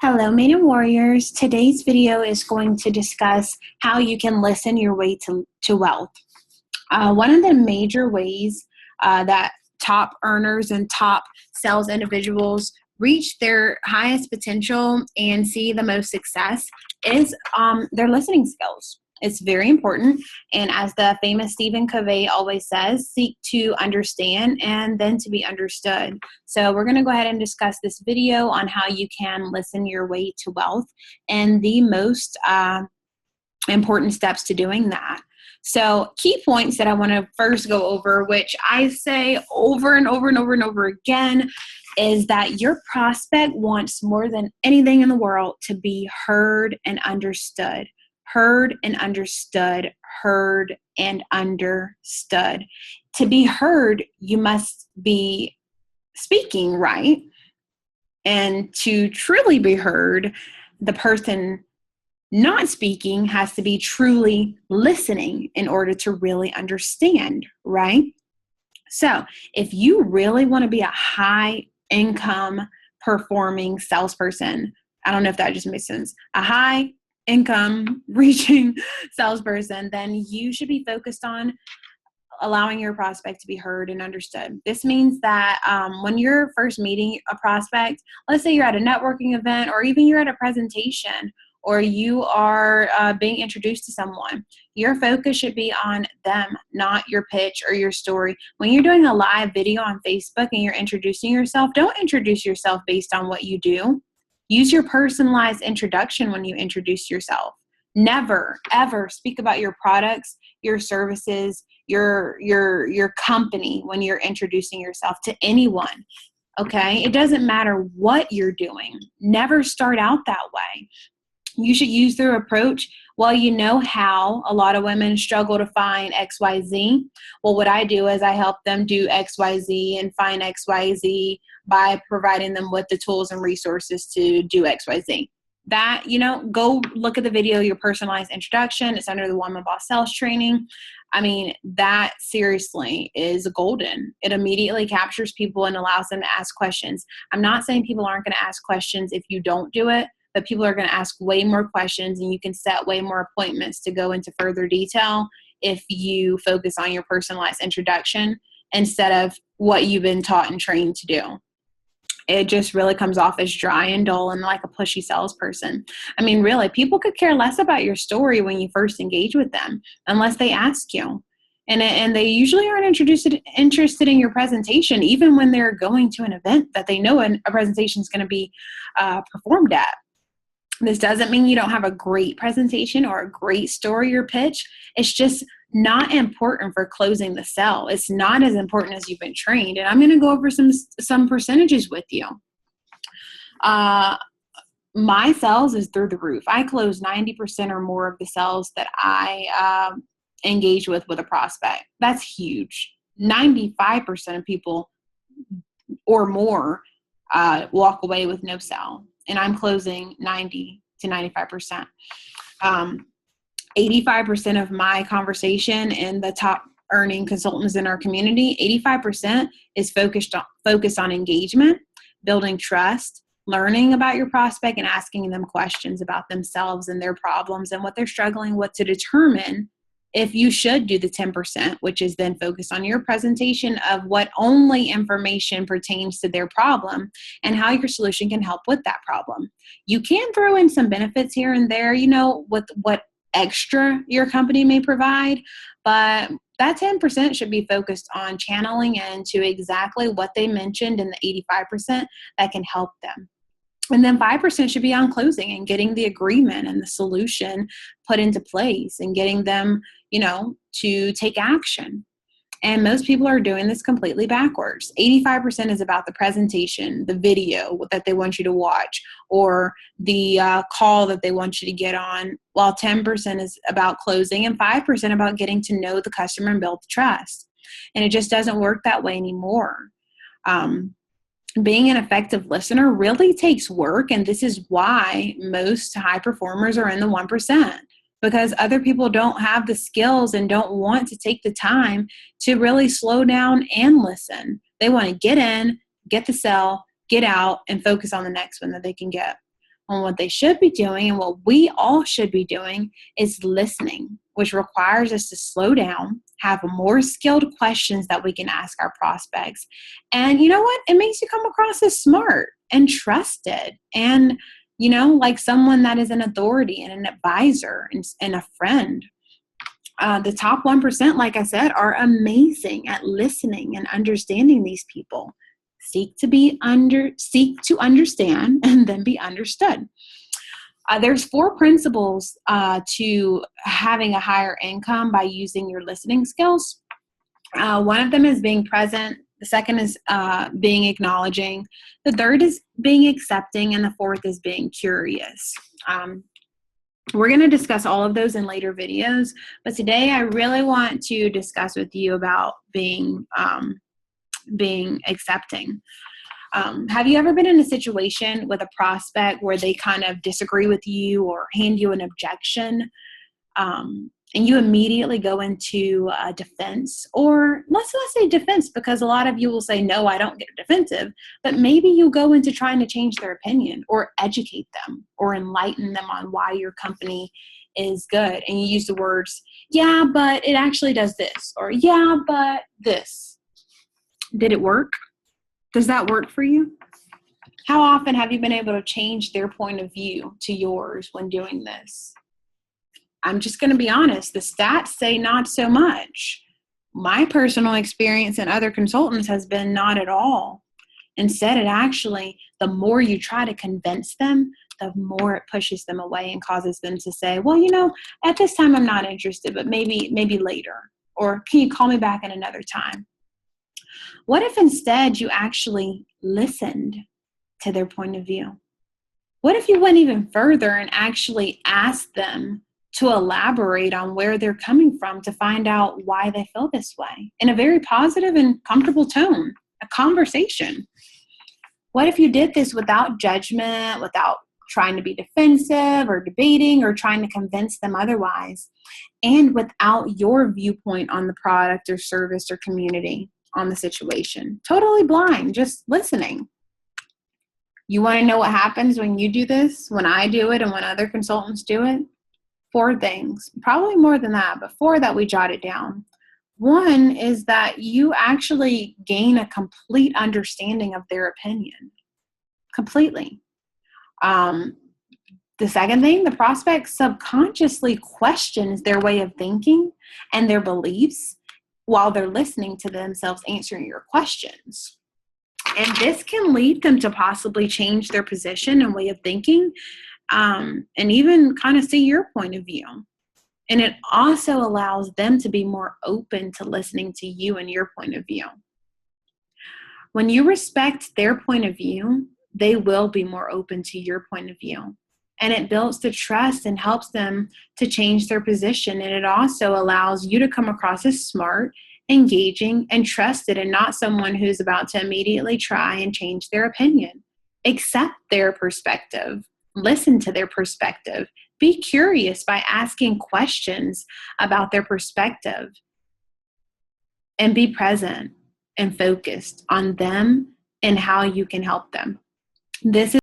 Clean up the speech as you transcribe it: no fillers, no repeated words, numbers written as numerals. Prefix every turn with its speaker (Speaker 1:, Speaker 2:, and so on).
Speaker 1: Hello, Maiden Warriors. Today's video is going to discuss how you can listen your way to wealth. One of the major ways that top earners and top sales individuals reach their highest potential and see the most success is their listening skills. It's very important. And as the famous Stephen Covey always says, seek to understand and then to be understood. So we're going to go ahead and discuss this video on how you can listen your way to wealth and the most important steps to doing that. So key points that I want to first go over, which I say over and over and over and over again, is that your prospect wants more than anything in the world to be heard and understood. Heard and understood, heard and understood. To be heard, you must be speaking, right? And to truly be heard, the person not speaking has to be truly listening in order to really understand, right? So if you really want to be a high income performing salesperson, I don't know if that just makes sense, a high income reaching salesperson, then you should be focused on allowing your prospect to be heard and understood. This means that when you're first meeting a prospect, let's say you're at a networking event or even you're at a presentation or you are being introduced to someone, your focus should be on them, not your pitch or your story. When you're doing a live video on Facebook and you're introducing yourself, don't introduce yourself based on what you do. Use your personalized introduction when you introduce yourself. Never, ever speak about your products, your services, your company when you're introducing yourself to anyone. Okay? It doesn't matter what you're doing. Never start out that way. You should use their approach. Well, you know how a lot of women struggle to find XYZ. Well, what I do is I help them do XYZ and find XYZ by providing them with the tools and resources to do XYZ. That, go look at the video, your personalized introduction. It's under the Woman Boss Sales Training. I mean, that seriously is golden. It immediately captures people and allows them to ask questions. I'm not saying people aren't going to ask questions if you don't do it, but people are going to ask way more questions and you can set way more appointments to go into further detail if you focus on your personalized introduction instead of what you've been taught and trained to do. It just really comes off as dry and dull and like a pushy salesperson. I mean, really, people could care less about your story when you first engage with them unless they ask you. And they usually aren't interested in your presentation, even when they're going to an event that they know a presentation is going to be performed at. This doesn't mean you don't have a great presentation or a great story or pitch. It's just not important for closing the sale. It's not as important as you've been trained. And I'm going to go over some percentages with you. My sales is through the roof. I close 90% or more of the sales that I engage with a prospect. That's huge. 95% of people or more walk away with no sale. And I'm closing 90 to 95%. 85% of my conversation and the top earning consultants in our community, 85% is focused on engagement, building trust, learning about your prospect and asking them questions about themselves and their problems and what they're struggling with to determine if you should do the 10%, which is then focused on your presentation of what only information pertains to their problem and how your solution can help with that problem. You can throw in some benefits here and there, with what extra your company may provide, but that 10% should be focused on channeling into exactly what they mentioned in the 85% that can help them. And then 5% should be on closing and getting the agreement and the solution put into place and getting them, to take action. And most people are doing this completely backwards. 85% is about the presentation, the video that they want you to watch, or the call that they want you to get on, while 10% is about closing and 5% about getting to know the customer and build trust. And it just doesn't work that way anymore. Being an effective listener really takes work, and this is why most high performers are in the 1%. Because other people don't have the skills and don't want to take the time to really slow down and listen. They want to get in, get the sell, get out, and focus on the next one that they can get. on what they should be doing, and what we all should be doing is listening, which requires us to slow down, have more skilled questions that we can ask our prospects. And you know what? It makes you come across as smart and trusted and, like someone that is an authority and an advisor and a friend. The top 1%, like I said, are amazing at listening and understanding these people. Seek to understand and then be understood. There's 4 principles to having a higher income by using your listening skills. One of them is being present. The second is being acknowledging. The third is being accepting. And the fourth is being curious. We're going to discuss all of those in later videos. But today I really want to discuss with you about being accepting. Have you ever been in a situation with a prospect where they kind of disagree with you or hand you an objection, and you immediately go into defense? Or let's not say defense, because a lot of you will say, no, I don't get defensive, but maybe you go into trying to change their opinion or educate them or enlighten them on why your company is good. And you use the words, yeah, but it actually does this, or yeah, but this. Did it work? Does that work for you? How often have you been able to change their point of view to yours when doing this? I'm just going to be honest. The stats say not so much. My personal experience and other consultants has been not at all. Instead, it actually, the more you try to convince them, the more it pushes them away and causes them to say, well, at this time I'm not interested, but maybe later. Or can you call me back at another time? What if instead you actually listened to their point of view? What if you went even further and actually asked them to elaborate on where they're coming from to find out why they feel this way in a very positive and comfortable tone, a conversation? What if you did this without judgment, without trying to be defensive or debating or trying to convince them otherwise, and without your viewpoint on the product or service or community on the situation? Totally blind, just listening. You want to know what happens when you do this, when I do it, and when other consultants do it? 4 things, probably more than that, but 4 that we jotted down. One is that you actually gain a complete understanding of their opinion. Completely. The second thing, the prospect subconsciously questions their way of thinking and their beliefs while they're listening to themselves answering your questions. And this can lead them to possibly change their position and way of thinking, and even kind of see your point of view. And it also allows them to be more open to listening to you and your point of view. When you respect their point of view, they will be more open to your point of view. And it builds the trust and helps them to change their position. And it also allows you to come across as smart, engaging, and trusted, and not someone who's about to immediately try and change their opinion. Accept their perspective. Listen to their perspective. Be curious by asking questions about their perspective. And be present and focused on them and how you can help them. This